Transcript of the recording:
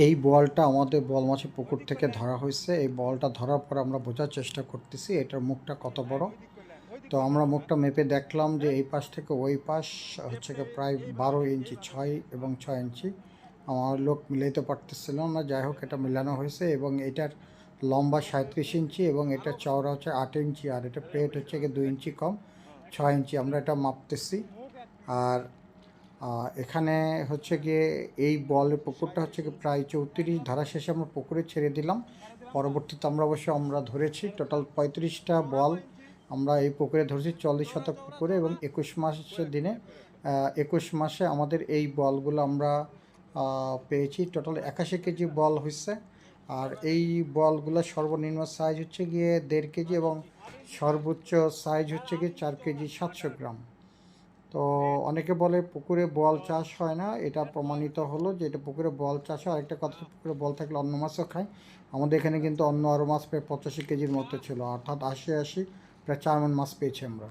এই বলটা আমাদের বল মাছের পুকুর থেকে ধরা হয়েছে। এই বলটা ধরার পর আমরা বোঝার চেষ্টা করতেছি এটার মুখটা কত বড়। তো আমরা মুখটা মেপে দেখলাম যে এই পাশ থেকে ওই পাশ হচ্ছে গিয়ে প্রায় 12 ইঞ্চি, 6 এবং 6 ইঞ্চি। আমার লোক মিলাইতে পারতেছিল না, যাই হোক এটা মিলানো হয়েছে। এবং এটার লম্বা 37 ইঞ্চি এবং এটা চওড়া হচ্ছে 8 ইঞ্চি, আর এটা পেট হচ্ছে গিয়ে 2 ইঞ্চি কম, 6 ইঞ্চি। আমরা এটা মাপতেছি। আর এখানে হচ্ছে গিয়ে এই বলের পুকুরটা হচ্ছে গিয়ে প্রায় 34, ধরা শেষে আমরা পুকুরে ছেড়ে দিলাম। পরবর্তীতে আমরা ধরেছি টোটাল 35টা বল আমরা এই পুকুরে ধরেছি, 40 শতক পুকুরে। এবং 21 মাসের দিনে 21 মাসে আমাদের এই বলগুলো আমরা পেয়েছি। টোটাল 81 কেজি বল হয়েছে। আর এই বলগুলো সর্বনিম্ন সাইজ হচ্ছে গিয়ে 1.5 কেজি এবং সর্বোচ্চ সাইজ হচ্ছে গিয়ে 4 কেজি 700 গ্রাম। তো অনেকে বলে পুকুরে বোয়াল চাষ হয় না, এটা প্রমাণিত হলো যে এটা পুকুরে বোয়াল চাষ হয়। আরেকটা কথা, পুকুরে বোয়াল থাকলে অন্য মাছও খায়। আমাদের এখানে কিন্তু অন্য আরও মাছ প্রায় 85 কেজির মতো ছিল, অর্থাৎ 80 প্রায় 4 মণ মাছ পেয়েছি আমরা।